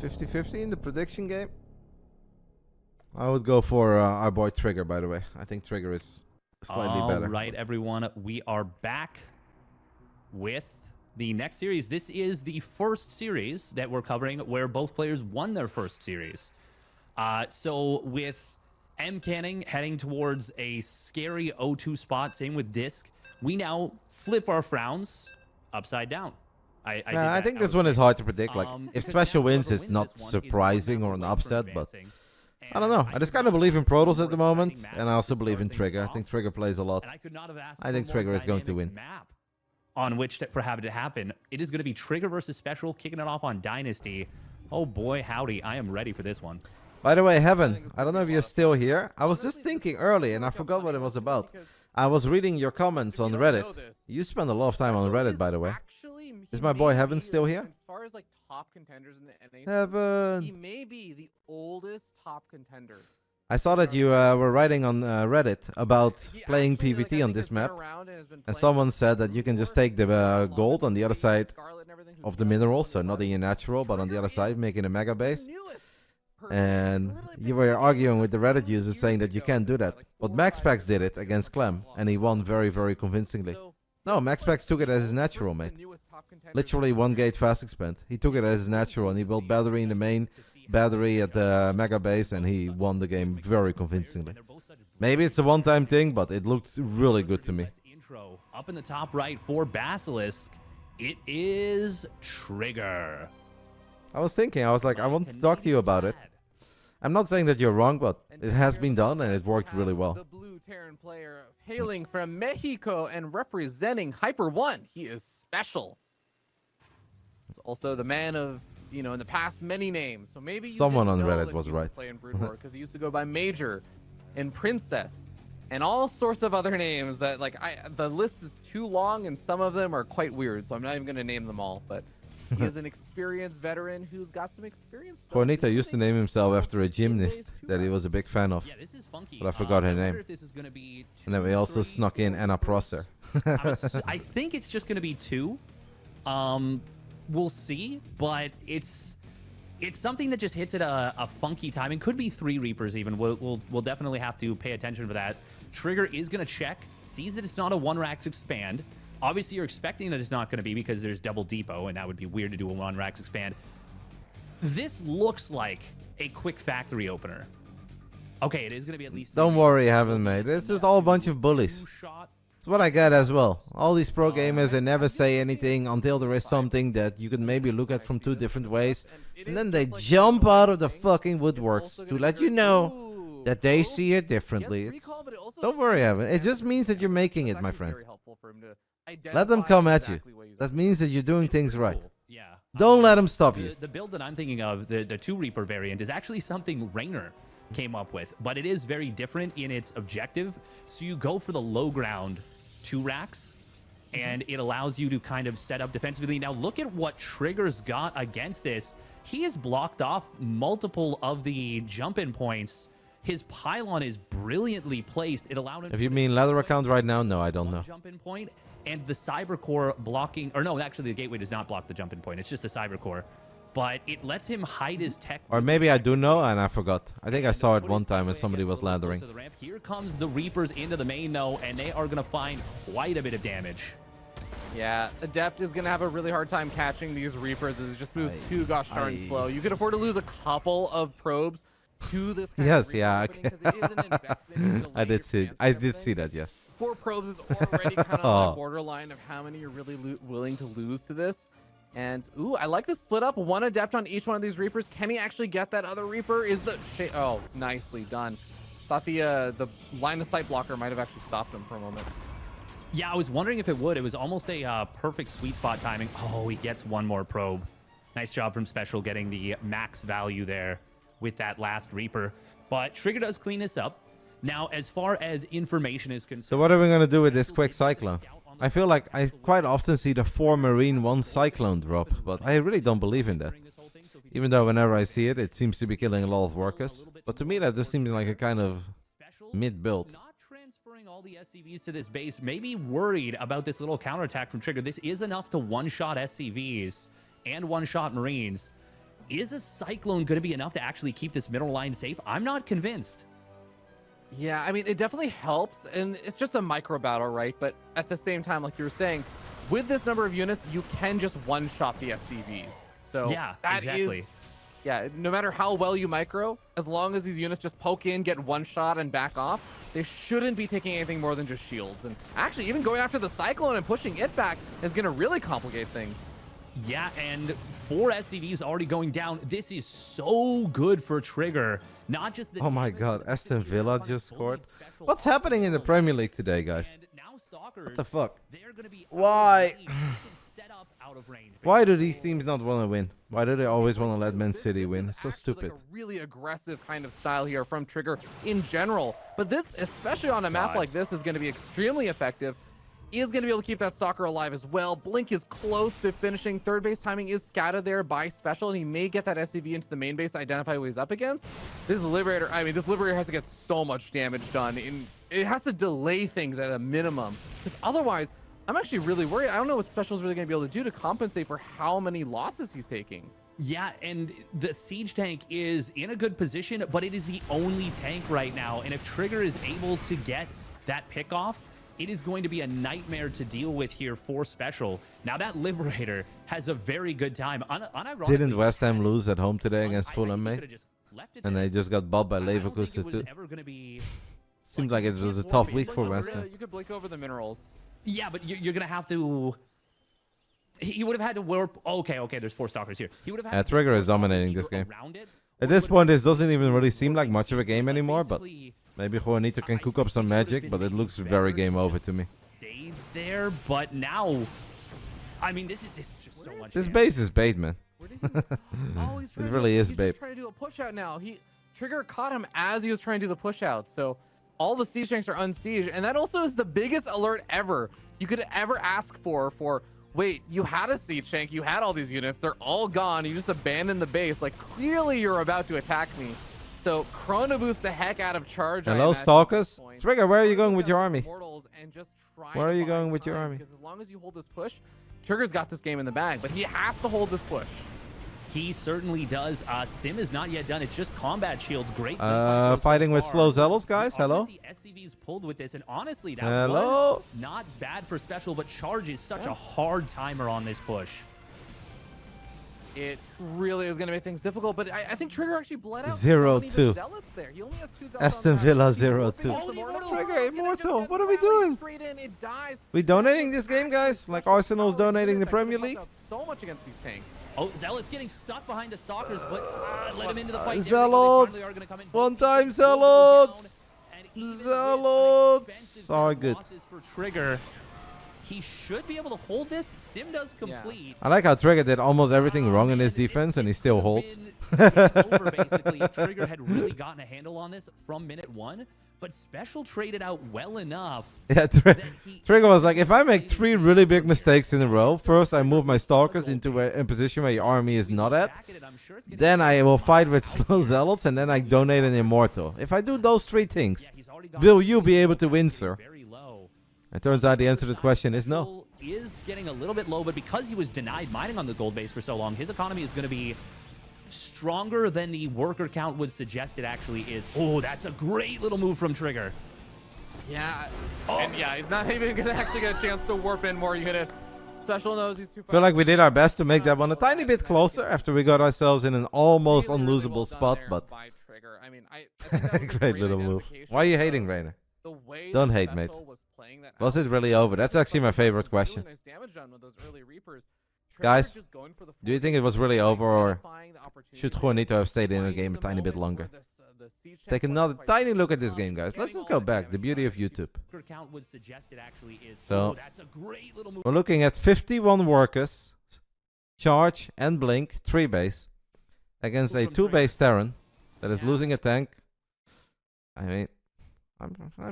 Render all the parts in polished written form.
50-50 in the prediction game. I would go for our boy Trigger, by the way. I think Trigger is slightly better. All right, everyone. We are back with the next series. This is the first series that we're covering where both players won their first series. So with M Canning heading towards a scary 0-2 spot, same with Disc, we now flip our frowns upside down. I think this one is hard to predict. Like, if SpeCial wins, it's not surprising or an upset, but I don't know. I just kind of believe in Protoss at the moment, and I also believe in Trigger. I think Trigger plays a lot. I think Trigger is going to win. On which for having to happen, it is going to be Trigger versus SpeCial, kicking it off on Dynasty. Oh boy, howdy! I am ready for this one. By the way, Heaven, I don't know if you're still here. I was just thinking early, and I forgot what it was about. I was reading your comments on Reddit. You spend a lot of time on Reddit, by the way. Is my boy Heaven still here? As far as like top contenders in the NA, Heaven. he may be the oldest top contender. I saw that you were writing on Reddit about playing PvT on this map, and someone said that you can just take the gold on the other side of the mineral, so not in your natural, but on the other side, making a mega base. And you were arguing with the Reddit users saying that you can't do that. But MaxPax did it against Clem, and he won very, very convincingly. No, MaxPax took it as his natural, mate. Literally one gate fast expand. He took it as his natural, and he built battery in the main, battery at the mega base, and he won the game very convincingly. Maybe it's a one-time thing, but it looked really good to me. Intro up in the top right for Basilisk. It is Trigger. I was thinking, I was like, I want to talk to you about it. I'm not saying that you're wrong, but it has been done and it worked really well. The blue Terran player hailing from Mexico and representing Hyper One. He is SpeCial. He's also the man of, you know, in the past many names. So maybe you someone on didn't know Reddit that was he used to right. play in Brood War because he used to go by Major and Princess and all sorts of other names that like the list is too long and some of them are quite weird. So I'm not even going to name them all, but he is an experienced veteran who's got some experience. Juanita used to name himself after a gymnast that he was a big fan of. Yeah, this is funky. But I forgot her name. If this is gonna be And then we also snuck in Anna Prosser. I think it's just going to be 2. We'll see, but it's something that just hits at a funky timing. Could be 3 Reapers even. We'll definitely have to pay attention for that. Trigger is going to check, sees that it's not a 1-Rax expand. Obviously, you're expecting that it's not going to be because there's double depot, and that would be weird to do a 1-Rax expand. This looks like a quick factory opener. Okay, it is going to be at least... Don't worry, Heaven, mate. It's just all a bunch of bullies. That's what I get as well. All these pro gamers, they never say anything until there is something that you can maybe look at from 2 different ways. And then they jump out of the fucking woodworks to let you know that they see it differently. Don't worry, Heaven. It just means that you're making it, my friend. Let them come at you. That means that you're doing things right. Yeah. Don't let them stop you. The build that I'm thinking of, the 2 Reaper variant, is actually something Reynor came up with, but it is very different in its objective. So you go for the low ground 2 racks, and it allows you to kind of set up defensively. Now look at what Trigger's got against this. He has blocked off multiple of the jump-in points. His pylon is brilliantly placed. It allowed him. If you mean ladder account right now, no, I don't know. Jump-in point, and the cyber core blocking, or no, actually the gateway does not block the jump-in point. It's just a cyber core, but it lets him hide his tech. Or maybe I do know and I forgot. I think I saw it one time when somebody was laddering. Here comes the Reapers into the main though, and they are going to find quite a bit of damage. Yeah, Adept is going to have a really hard time catching these Reapers as it just moves too gosh darn slow. You can afford to lose a couple of probes to this kind of yeah, okay. It is an investment I did see that, yes. 4 probes is already kind of on the borderline of how many you're really willing to lose to this. And ooh, I like the split up. 1 Adept on each one of these Reapers. Can he actually get that other Reaper? Is the oh, nicely done. Thought the line of sight blocker might have actually stopped him for a moment. Yeah, I was wondering if it would. It was almost a perfect sweet spot timing. Oh, he gets 1 more probe. Nice job from SpeCial getting the max value there with that last Reaper. But Trigger does clean this up. Now, as far as information is concerned... So what are we going to do with this quick Cyclone? I feel like I quite often see the 4 Marine 1 Cyclone drop, but I really don't believe in that. Even though whenever I see it, it seems to be killing a lot of workers. But to me, that just seems like a kind of mid-build. Not transferring all the SCVs to this base, maybe worried about this little counterattack from Trigger. This is enough to one-shot SCVs and one-shot Marines. Is a Cyclone going to be enough to actually keep this middle line safe? I'm not convinced. Yeah, I mean, it definitely helps, and it's just a micro battle, right? But at the same time, like you were saying, with this number of units, you can just one-shot the SCVs. So Yeah, that exactly. is, yeah, no matter how well you micro, as long as these units just poke in, get one shot, and back off, they shouldn't be taking anything more than just shields. And actually, even going after the Cyclone and pushing it back is going to really complicate things. Yeah, and 4 SCVs already going down. This is so good for Trigger. Not just the Oh my damage, god, but Aston the Villa Trigger just scored. special What's happening in the Premier League today, guys? And now Stalkers, What the fuck? they're gonna be Why? out of range. They can set up out of range. Why do these teams not want to win? Why do they always want to let Man City win? It's so This is stupid. actually, like, a really aggressive kind of style here from Trigger in general. But this, especially on a map God. like this, is going to be extremely effective. He is going to be able to keep that Stalker alive as well. Blink is close to finishing. Third base timing is scattered there by SpeCial, and he may get that SCV into the main base to identify who he's up against. This Liberator, I mean, this Liberator has to get so much damage done. It has to delay things at a minimum, because otherwise, I'm actually really worried. I don't know what SpeCial is really going to be able to do to compensate for how many losses he's taking. Yeah, and the siege tank is in a good position, but it is the only tank right now. And if Trigger is able to get that pick off, it is going to be a nightmare to deal with here for SpeCial. Now that Liberator has a very good time. Unironically, Didn't West Ham lose at home today against I think Fulham, he mate? could've just left it And there. they just got bobbed by I don't think Leverkusen it was too. ever gonna be. Seemed like it was a tough week for West Ham. You could blink over the minerals. Yeah, but you're gonna have to. He would have had to warp. Okay, there's 4 Stalkers here. He would have had. Yeah, to Trigger warp is dominating either this game. around it, At or this would point, have this doesn't even really seem like much of a game anymore, but basically maybe Juanito can cook up some magic, but it looks very game over to me. stayed there, but now, I mean, this is just so much. This damage. base is bait, man. Where did he? Oh, he's trying It to really do, is he's bait. just trying to do a push out now. Trigger caught him as he was trying to do the push out. So all the siege tanks are unsieged, and that also is the biggest alert ever you could ever ask for. Wait, you had a siege tank, you had all these units, they're all gone. You just abandoned the base. Like, clearly you're about to attack me. So Chrono Boost the heck out of charge. I Hello, imagine, at Stalkers. this point. Trigger, where are you Chrono going with Boost your has army? Immortals and just try Where to are you buy going with your time, army? Because as long as you hold this push, Trigger's got this game in the bag, but he has to hold this push. He certainly does. Stim is not yet done. It's just combat shields. Great. Fighting with slow Zealots, guys. Hello. SCVs pulled with this, and honestly, that Hello? was not bad for SpeCial, but Charge is such a hard timer on this push. It really is going to make things difficult, but I think Trigger actually bled out. 0-2. Zealots there. He only has 2 zealots Aston on the Villa, map. He's 0-2. warping Oh, into the Immortal. Immortal. It's gonna just Immortal. get What are we rallied doing? Straight in. It dies. We donating this game, guys? Like Arsenal's donating the Premier League? So much against these tanks. Oh, Zealot's getting stuck behind the Stalkers, but let him into the fight. There they go. They Zealots. finally are gonna come in. One Both time, teams will go down, Zealots. and even with Zealots unexpensive are set of good. losses for Trigger, he should be able to hold this. Stim does complete. I like how Trigger did almost everything wrong in his defense, and he still holds. Over, basically, if Trigger had really gotten a handle on this from minute 1, but SpeCial traded out well enough. Yeah, Trigger was like, if I make 3 really big mistakes in a row, first I move my Stalkers into a position where your army is not at, then I will fight with slow Zealots, and then I donate an Immortal. If I do those 3 things, will you be able to win, sir? It turns out the answer to the question is no. Is getting a little bit low, but because he was denied mining on the gold base for so long, his economy is going to be stronger than the worker count would suggest it actually is. Oh, that's a great little move from Trigger. Yeah. And yeah, he's not even going to actually get a chance to warp in more units. SpeCial knows he's too far. Feel like we did our best to make that one a tiny bit closer after we got ourselves in an almost Really, really unlosable well done spot, there but by Trigger. I mean, I think that was a great little move. identification Why are you of hating, Reynor? the way Don't that hate, mate. SpeCial was playing that Was out. it really over? That's actually my favorite question. Really nice damage done with those early Reapers. Trigger Guys, just going for the do you think it was really over, or should Juanito have stayed in the game a tiny bit longer? Let's take another tiny look at this game, guys. Let's just go back. The beauty of YouTube. Worker count would suggest it actually is. So- Oh, that's a great little move. We're looking at 51 workers, Charge and Blink, 3 base, against a 2 base Terran that is losing a tank. I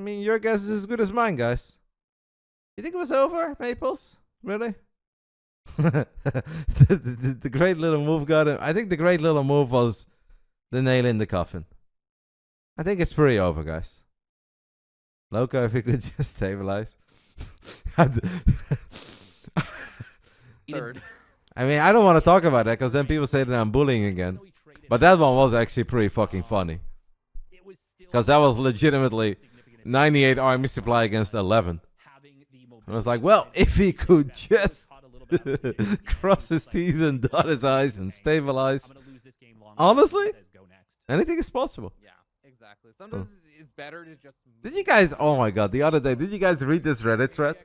mean, your guess is as good as mine, guys. You think it was over, Maples? Really? the great little move got him. I think the great little move was the nail in the coffin. I think it's pretty over, guys. Loco, if you could just stabilize. Third. I mean, I don't want to talk about that because then people say that I'm bullying again. But that one was actually pretty fucking funny. Because that was legitimately 98 army supply against 11. And I was like, well, if he could just cross his T's and dot his I's and stabilize. Honestly, anything is possible. Yeah, exactly. Sometimes it's better to just... Did you guys, oh my god, the other day, did you guys read this Reddit thread?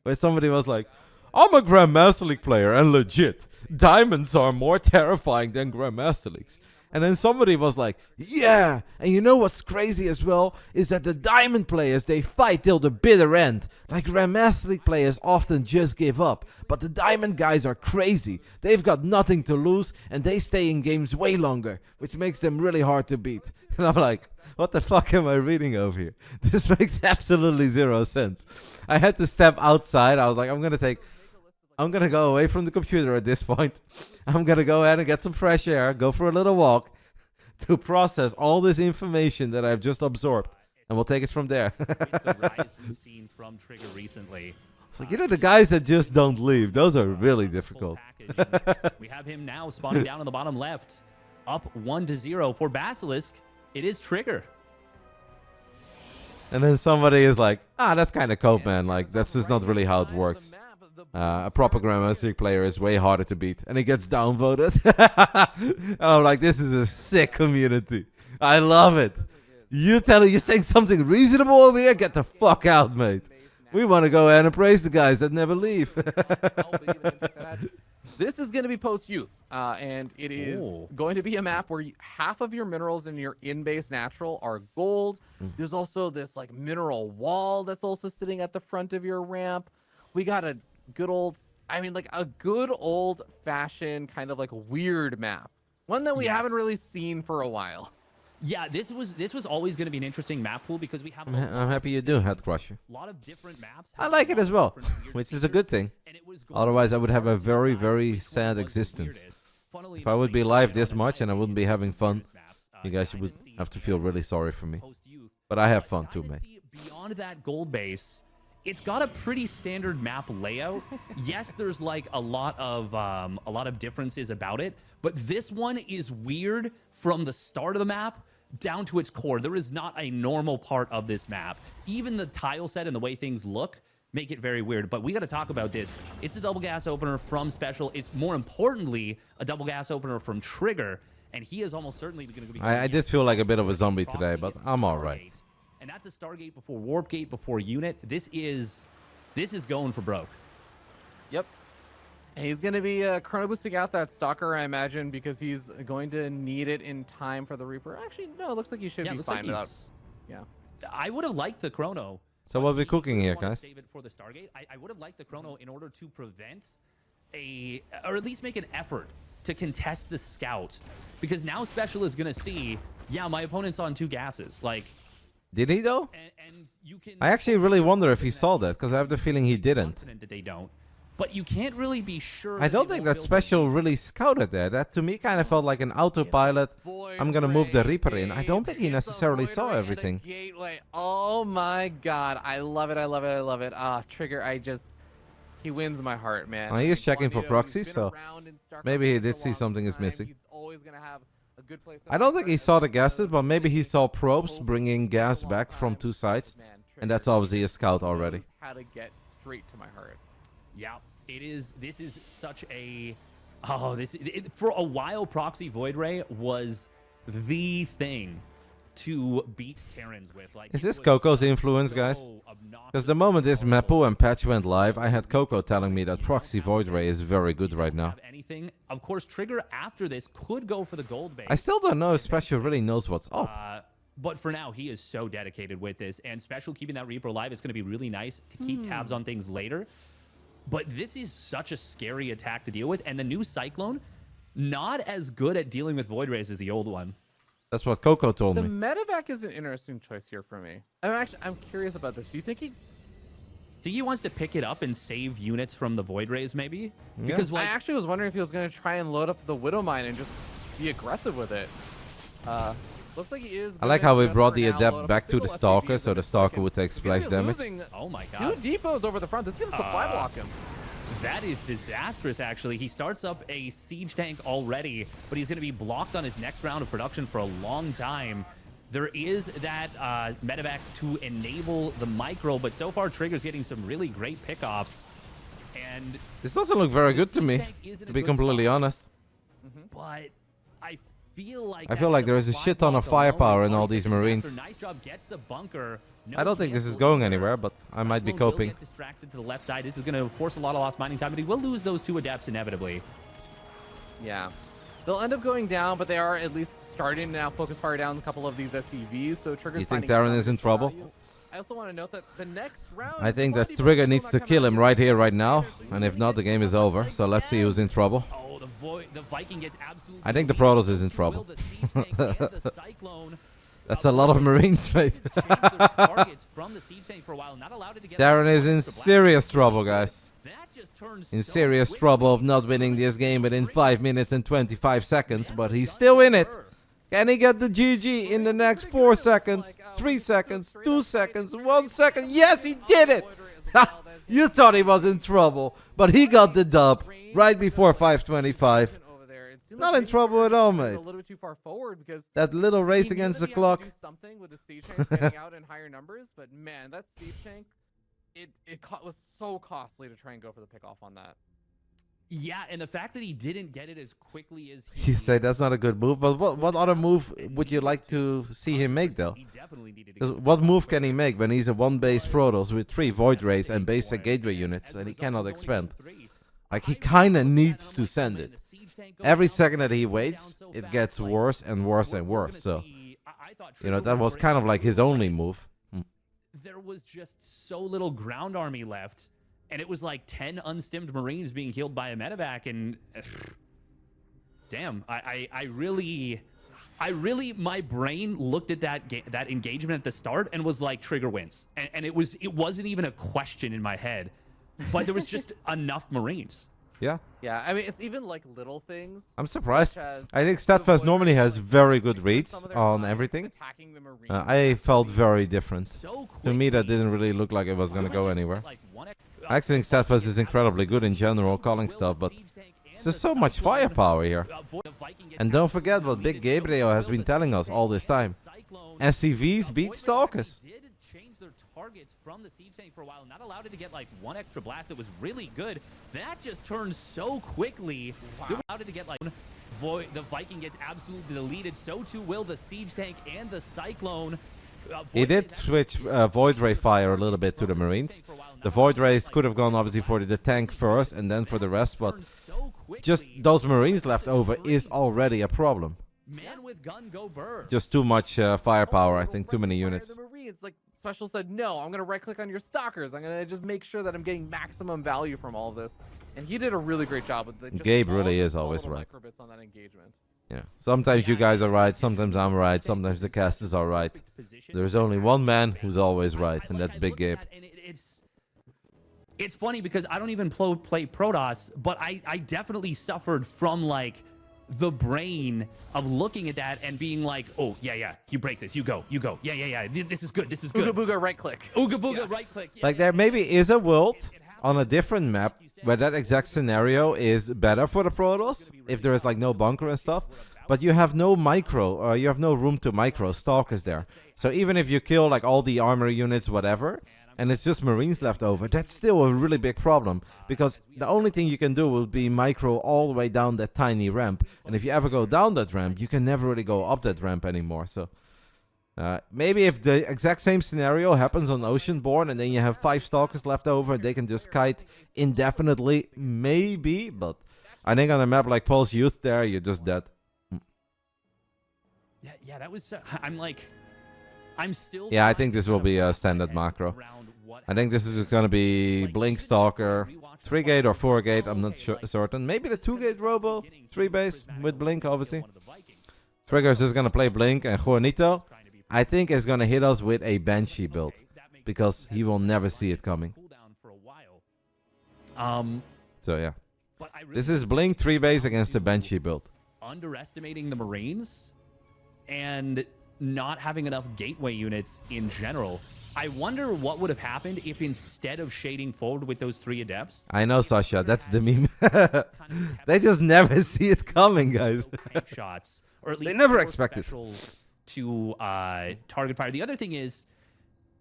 Where somebody was like, I'm a Grandmaster League player and legit, diamonds are more terrifying than Grandmaster Leagues. And then somebody was like, yeah, and you know what's crazy as well? Is that the diamond players, they fight till the bitter end. Like Grandmaster League players often just give up. But the diamond guys are crazy. They've got nothing to lose and they stay in games way longer, which makes them really hard to beat. And I'm like, what the fuck am I reading over here? This makes absolutely zero sense. I had to step outside. I was like, I'm going to go away from the computer at this point. I'm going to go ahead and get some fresh air, go for a little walk to process all this information that I've just absorbed. And we'll take it from there. The rise we've seen from Trigger recently. It's like, you know, the guys that just don't leave, those are really difficult. We have him now spawning down on the bottom left. Up 1-0 for BASILISK. It is Trigger. And then somebody is like, that's kind of cope, man. Like, that's just not really how it works. A proper Grandmaster League player is way harder to beat. And he gets downvoted. I'm like, this is a sick community. I love it. You're saying something reasonable over here? Get the fuck out, mate. We want to go ahead and praise the guys that never leave. This is going to be post-youth, and it is going to be a map where half of your minerals in your in-base natural are gold. There's also this like mineral wall that's also sitting at the front of your ramp. We got a good old, like a good old-fashioned kind of like weird map. One that we haven't really seen for a while. Yeah, this was always going to be an interesting map pool because we have. I'm happy you do, Head Crusher. A lot of different maps. I like it as well, which is a good thing. Otherwise, I would have a very, very sad existence. If I would be live this much and I wouldn't be having fun, you guys would have to feel really sorry for me. But I have fun too, man. Beyond that gold base, it's got a pretty standard map layout. Yes, there's like a lot of differences about it, but this one is weird from the start of the map down to its core. There is not a normal part of this map. Even the tile set and the way things look make it very weird. But we got to talk about this. It's a double gas opener from SpeCial. It's more importantly a double gas opener from Trigger, and he is almost certainly going to be. I did feel like a bit of a zombie today, but I'm all right. And that's a Stargate before Warp Gate before Unit. This is going for broke. Yep. And he's going to be chrono boosting out that Stalker, I imagine, because he's going to need it in time for the Reaper. Actually, no, it looks like he should be fine without. Yeah. I would have liked the chrono. So what are we cooking here, guys? Save it for the Stargate. I would have liked the chrono in order to prevent or at least make an effort to contest the scout, because now SpeCial is going to see, yeah, my opponent's on 2 gases. Like, did he though? And you can. I actually really wonder if he saw that, because I have the feeling he didn't. That they don't. But you can't really be sure. I don't think that SpeCial really scouted that. That to me kind of felt like an autopilot. I'm gonna move the Reaper in. I don't think he necessarily saw everything. Oh my god, I love it! I love it! I love it! Trigger, he wins my heart, man. He is checking for proxies, so maybe he did see something is missing. He's always gonna have a good place. I don't think he saw the gases, but maybe he saw probes bringing gas back from 2 sides, and that's obviously a scout already. How to get straight to my heart. Yeah, it is. This is such a. Oh, for a while, Proxy Void Ray was the thing to beat Terrans with. Like, is this Coco's influence, guys? Because the moment this Mapu and patch went live, I had Coco telling me that Proxy Void Ray is very good right now. Anything? Of course, Trigger after this could go for the gold base. I still don't know if SpeCial really knows what's up. But for now, he is so dedicated with this, and SpeCial keeping that Reaper alive is going to be really nice to keep tabs on things later. But this is such a scary attack to deal with, and the new Cyclone, not as good at dealing with Void Rays as the old one. That's what Coco told me. The medevac is an interesting choice here for me. I'm curious about this. Do you think he wants to pick it up and save units from the Void Rays, maybe? Yeah. Because I actually was wondering if he was going to try and load up the Widow Mine and just be aggressive with it. Looks like he is. I like how we brought the Adept back to the Stalker, so the Stalker would take splash damage. Oh my god. 2 depots over the front. This is going to supply block him. That is disastrous, actually. He starts up a siege tank already, but he's going to be blocked on his next round of production for a long time. There is that medevac to enable the micro, but so far Trigger's getting some really great pickoffs. And this doesn't look very good to me, to be completely honest. But I feel like there is a shit ton of firepower in all these Marines. Nice job, gets the bunker. I don't think this is going anywhere, but I might be Cyclone will coping. get distracted to the left side. This is going to force a lot of lost mining time, but he will lose those 2 adepts inevitably. Yeah. They'll end up going down, but they are at least starting to now focus fire down a couple of these SCVs, so Trigger's You think finding Darren some is in trouble? value. I also want to note that the next round... I think that 20 Trigger still needs not to coming kill out him here. right here, right now, and if not, the game is over. So let's see who's in trouble. Oh, the Viking gets absolutely... I think the Protoss is in trouble. The siege tank and the Cyclone That's a lot of Marines, mate. Darren is in serious trouble, guys. In serious trouble of not winning this game within 5 minutes and 25 seconds, but he's still in it. Can he get the GG in the next 4 seconds, 3 seconds, 2 seconds, 1 second? Yes, he did it! You thought he was in trouble, but he got the dub right before 5:25. Not in trouble at all, mate. A little bit too far forward because That little race he knew against that the he had to clock. do something with the siege tank getting out in higher numbers, but man, that siege tank, it was so costly to try and go for the pickoff on that. Yeah, and the fact that he didn't get it as quickly as he You say that's not a good move, but what other move would you like to see him make, though? He definitely needed to 'Cause get what move can he make when he's a 1-base Protoss with 3 Void Rays and basic gateway units and he cannot expand? Like, he kinda needs to send it. Every second that he waits, it gets worse and worse and worse. So, you know, that was kind of like his only move. There was just so little ground army left, and it was like 10 unstimmed Marines being killed by a medevac, and damn, I really, my brain looked at that engagement at the start and was like, Trigger wins, and it wasn't even a question in my head, but there was just enough Marines. Yeah. Yeah, I mean, it's even like little things. I'm surprised. such as I think the Steadfast Void normally Rays, has like, very good wasting reads some of their on time everything. attacking the Marines I felt very different. So To me, that quickly. didn't really look like it was going to go anywhere. Like I actually think Steadfast is incredibly good in general, calling stuff, but there's just so much firepower here. And don't forget what Big Gabriel has been telling us all this time. SCVs beat Stalkers. Change their targets from the siege tank for a while, not allowed it to get like 1 extra blast that was really good. That just turned so quickly. Wow. Allowed it to get like the Viking gets absolutely deleted. So too will the siege tank and the Cyclone. He did switch Void Ray fire a little bit to the Marines. The Void Rays could have gone obviously for the tank first and then for the rest, but just those Marines left over is already a problem. Man with gun, go bird. Just too much firepower, I think, too many units. The Marines, like Special said, no, I'm gonna right-click on your stalkers. I'm gonna just make sure that I'm getting maximum value from all of this. And he did a really great job with the. Gabe really is always right. Microbits on that engagement. Yeah. Sometimes you guys are right, sometimes I'm right, sometimes the casters are right. There's only one man who's always right, and that's Big Gabe. It's funny because I don't even play Protoss, but I definitely suffered from like the brain of looking at that and being like, oh yeah, you break this, you go, yeah, this is good, this is good. Ooga booga right click. Ooga booga right click. Yeah, Like there maybe is a world on a different map where that exact scenario is better for the Protoss, if there is like no bunker and stuff, but you have no micro, or you have no room to micro stalkers there. So even if you kill like all the armor units, whatever, and it's just Marines left over, that's still a really big problem, because the only thing you can do will be micro all the way down that tiny ramp, and if you ever go down that ramp, you can never really go up that ramp anymore. So maybe if the exact same scenario happens on Oceanborn and then you have 5 stalkers left over and they can just kite indefinitely, maybe, but I think on a map like Pulse Youth there, you're just dead. Yeah, that was, I'm still. Yeah, I think this will be a standard macro. I think this is going to be Blink Stalker, 3-gate or 4-gate, I'm not certain. Maybe the 2-gate Robo, 3-base with Blink, obviously. Triggers is going to play Blink, and Juanito, I think, is going to hit us with a Banshee build, because he will never see it coming. So yeah, this is Blink 3-base against the Banshee build. Underestimating the Marines, and not having enough gateway units in general. I wonder what would have happened if instead of shading forward with those 3 adepts... I know, Sasha. That's the meme. They just never see it coming, guys. shots, or at least they never expect it. To target fire. The other thing is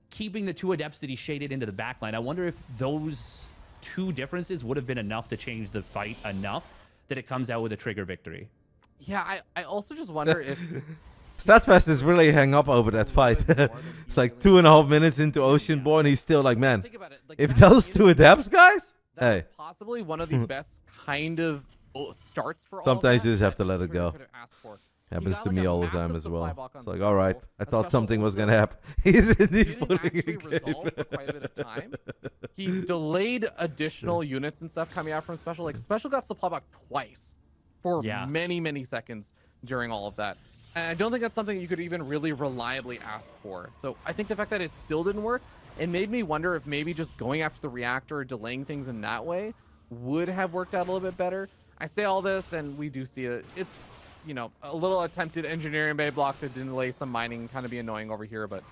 keeping the 2 adepts that he shaded into the backline. I wonder if those 2 differences would have been enough to change the fight enough that it comes out with a trigger victory. Yeah, I also just wonder if... Statfast is really hung up over that fight. It's like 2.5 minutes into Oceanborn, and he's still like, man, like, if those 2 adepts, guys, hey. Possibly one of the best kind of starts for Sometimes all you just have to let it go. Happens to me all the time as well. It's like, all right, I thought something was going to happen. He's indeed pulling a game. For quite a bit of time. He delayed additional units and stuff coming out from SpeCial. Like, SpeCial got supply block twice for many, many seconds during all of that. And I don't think that's something that you could even really reliably ask for. So I think the fact that it still didn't work, it made me wonder if maybe just going after the reactor or delaying things in that way would have worked out a little bit better. I say all this, and we do see it. It's, you know, a little attempted engineering bay block to delay some mining, kind of be annoying over here, but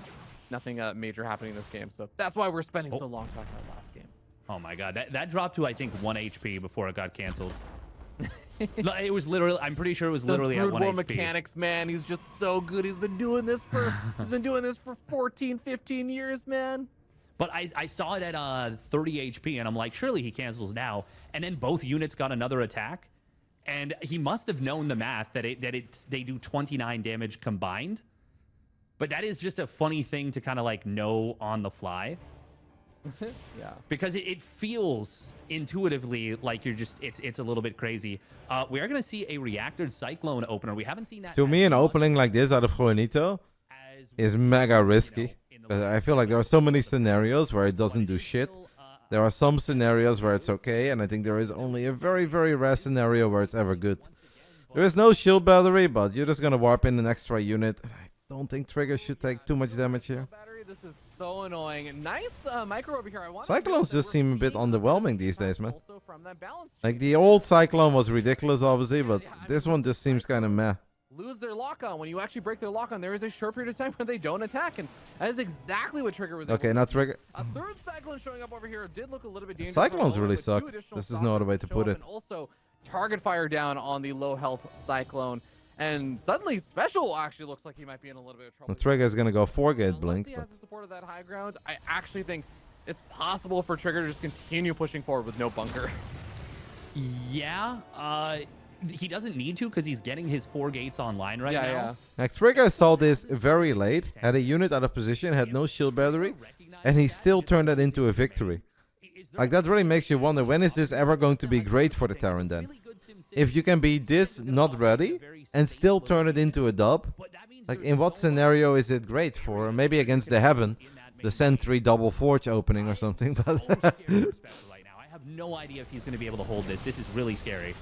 nothing major happening in this game. So that's why we're spending so long talking about last game. Oh my god, that dropped to, I think, 1 HP before it got canceled. It was literally, I'm pretty sure it was literally at 1 HP. Mechanics, man, he's just so good. He's been doing this for 14, 15 years, man. But I saw it at 30 HP, and I'm like, surely he cancels now. And then both units got another attack, and he must have known the math that they do 29 damage combined. But that is just a funny thing to kind of like know on the fly. Yeah, because it feels intuitively like you're just it's a little bit crazy. We are going to see a reactored cyclone opener. We haven't seen that. To me, an opening like this out of Juanito is mega risky. I feel like there are so many scenarios where it doesn't do shit. There are some scenarios where it's okay, and I think there is only a very, very rare scenario where it's ever good. There is no shield battery, but you're just going to warp in an extra unit. I don't think Trigger should take too much damage here. This is so annoying. Nice micro over here. Cyclones just seem a bit underwhelming these days, man. Like, the old Cyclone was ridiculous, obviously, but this one just seems kind of meh. Lose their lock-on. When you actually break their lock-on, there is a short period of time where they don't attack, and that is exactly what Trigger was able to do. Now Trigger... A third Cyclone showing up over here did look a little bit dangerous. Cyclones really suck. This is no other way to put it. And also, target fire down on the low-health Cyclone. And suddenly, SpeCial actually looks like he might be in a little bit of trouble. The Trigger is going to go 4-gate blink. Unless he has the support of that high ground, I actually think it's possible for Trigger to just continue pushing forward with no bunker. Yeah, he doesn't need to because he's getting his 4 gates online right now. Yeah. Like, Trigger saw this very late, had a unit out of position, had no shield battery, and he still turned that into a victory. Like, that really makes you wonder, when is this ever going to be great for the Terran then? If you can be this not ready and still turn it into a dub, like, in what scenario is it great for? Maybe against the Heaven, the Sentry double Forge opening or something. But I have no idea if he's going to be able to hold this. This is really scary.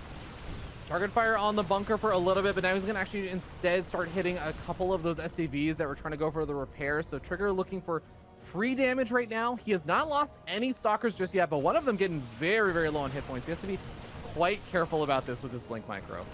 Target fire on the bunker for a little bit, but now he's going to actually instead start hitting a couple of those SCVs that were trying to go for the repair. So Trigger looking for free damage right now. He has not lost any Stalkers just yet, but one of them getting very, very low on hit points. He has to be quite careful about this with his Blink Micro.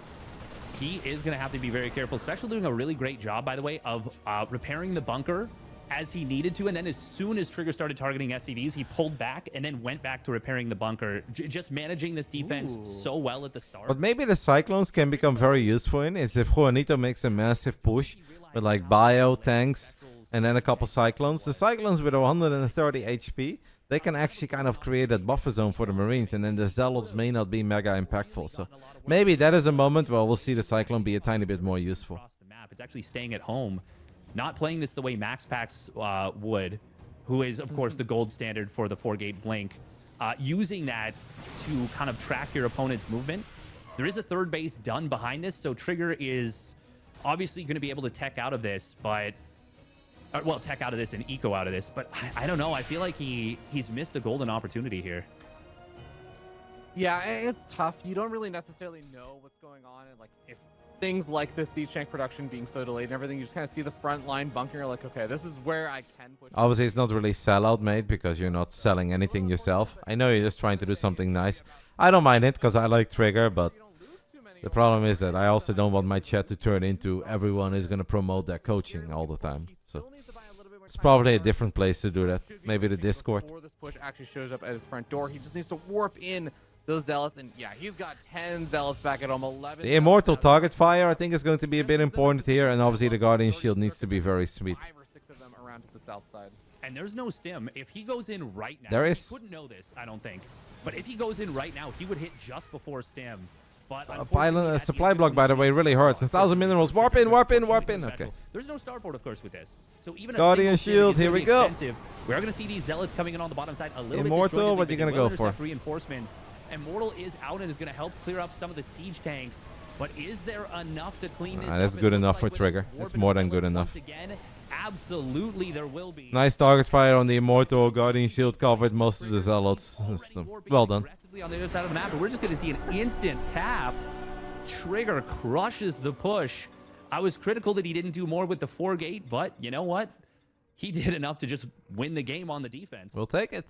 He is going to have to be very careful. SpeCial doing a really great job, by the way, of repairing the bunker as he needed to, and then as soon as Trigger started targeting SCVs, he pulled back and then went back to repairing the bunker, just managing this defense so well at the start. What maybe the Cyclones can become very useful in is if Juanito makes a massive push with like bio, tanks, and then a couple Cyclones. The Cyclones with 130 HP, they can actually kind of create that buffer zone for the Marines, and then the Zealots may not be mega impactful. So maybe that is a moment where we'll see the Cyclone be a tiny bit more useful. It's actually staying at home. Not playing this the way Max Pax would, who is, of course, the gold standard for the 4-gate blink. Using that to kind of track your opponent's movement. There is a third base done behind this, so Trigger is obviously going to be able to tech out of this, but... well, tech out of this and eco out of this, but I don't know. I feel like he's missed a golden opportunity here. Yeah, it's tough. You don't really necessarily know what's going on, and like if things like the siege tank production being so delayed and everything, you just kind of see the front line bunker. You're like, okay, this is where I can push. Obviously, it's not really sellout made because you're not selling anything yourself. I know you're just trying to do something nice. I don't mind it because I like Trigger, but The problem is that I also don't want my chat to turn into everyone is going to promote their coaching all the time. So it's probably a different place to do that. Maybe the Discord. Before this push actually shows up at his front door, he just needs to warp in those zealots, and yeah, he's got 10 zealots back at home. 11. The immortal target fire, I think, is going to be a bit important here, and obviously the Guardian Shield needs to be very sweet. 5 or 6 of them around to the south side. And there's no stim. If he goes in right now, There is. he wouldn't know this, I don't think. But if he goes in right now, he would hit just before stim. But A supply block, by the way, really hurts. 1,000 minerals. Warp in, warp in, warp in. Okay. There's no starport, of course, with this. So even Guardian a single Shield, stim is here we really go. expensive. We are going to see these zealots coming in on the bottom side a little Immortal, bit. what you going to go for? Reinforcements. Immortal is out and is going to help clear up some of the siege tanks. But is there enough to clean this up? That's good enough for Trigger. That's more than good enough. Again, absolutely there will be. Nice target fire on the Immortal. Guardian Shield covered most of the zealots. So, well done. On the other side of the map, but we're just going to see an instant tap. Trigger crushes the push. I was critical that he didn't do more with the 4-gate, but you know what? He did enough to just win the game on the defense. We'll take it.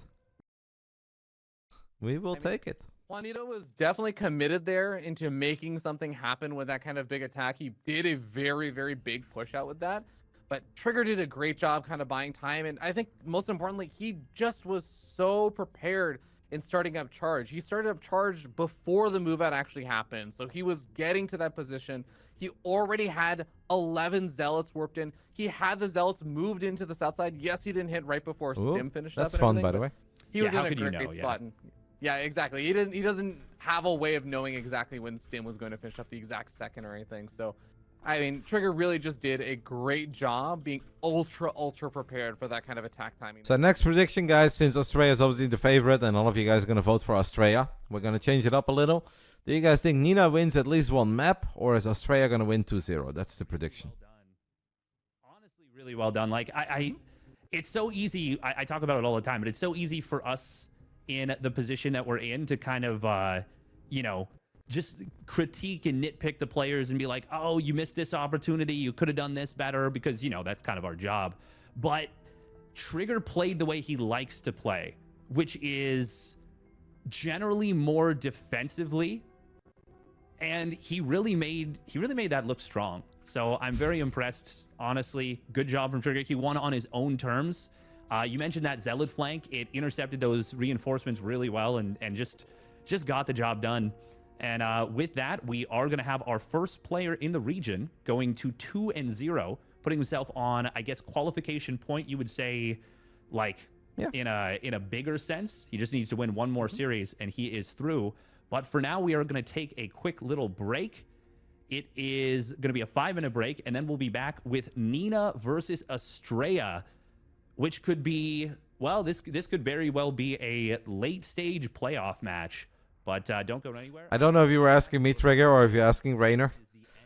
We will take it. Juanito was definitely committed there into making something happen with that kind of big attack. He did a very, very big push out with that. But Trigger did a great job kind of buying time. And I think most importantly, he just was so prepared in starting up charge. He started up charge before the move out actually happened. So he was getting to that position. He already had 11 zealots warped in. He had the zealots moved into the south side. Yes, he didn't hit right before Stim finished up. That's fun, by the way. He was in a great spot. Yeah, exactly. He doesn't have a way of knowing exactly when Stim was going to finish up the exact second or anything. So I mean, Trigger really just did a great job being ultra prepared for that kind of attack timing. So next prediction, guys, since Australia is obviously the favorite and all of you guys are going to vote for Australia, we're going to change it up a little. Do you guys think Nina wins at least one map, or is Australia going to win 2-0? That's the prediction. Well done. Honestly, really well done. Like, it's so easy. I talk about it all the time, but it's so easy for us in the position that we're in to kind of, you know, just critique and nitpick the players and be like, oh, you missed this opportunity. You could have done this better, because, you know, that's kind of our job. But Trigger played the way he likes to play, which is generally more defensively. And he really made that look strong. So I'm very impressed, honestly. Good job from Trigger. He won on his own terms. You mentioned that Zealot flank. It intercepted those reinforcements really well and just got the job done. And with that, we are going to have our first player in the region going to 2-0, putting himself on, I guess, qualification point, you would say, like, yeah, in a bigger sense. He just needs to win one more series, and he is through. But for now, we are going to take a quick little break. It is going to be a 5-minute break, and then we'll be back with Nina versus Estrella, which could be, well, this could very well be a late-stage playoff match. But don't go anywhere. I don't know if you were asking me, Trigger, or if you're asking Reynor.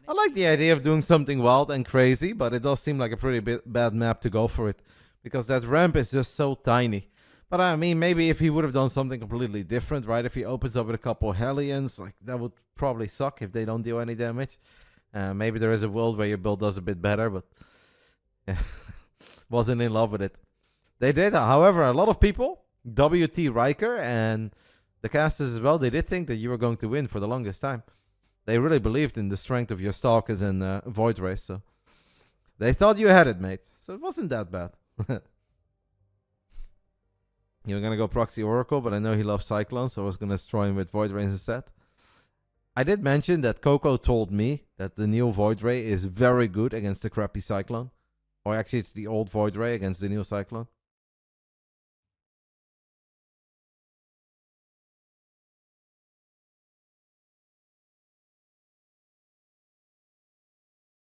I like the idea of doing something wild and crazy, but it does seem like a pretty bad map to go for it, because that ramp is just so tiny. But I mean, maybe if he would have done something completely different, right? If he opens up with a couple Hellions, like, that would probably suck if they don't do any damage. Maybe there is a world where your build does a bit better, but yeah, wasn't in love with it. They did, however, a lot of people, WT Riker and the casters as well, they did think that you were going to win for the longest time. They really believed in the strength of your Stalkers and Void Race, so they thought you had it, mate. So it wasn't that bad. You were going to go Proxy Oracle, but I know he loves Cyclone, so I was going to destroy him with Void Rays instead. I did mention that Coco told me that the new Void Ray is very good against the crappy Cyclone. Or actually, it's the old Void Ray against the new Cyclone.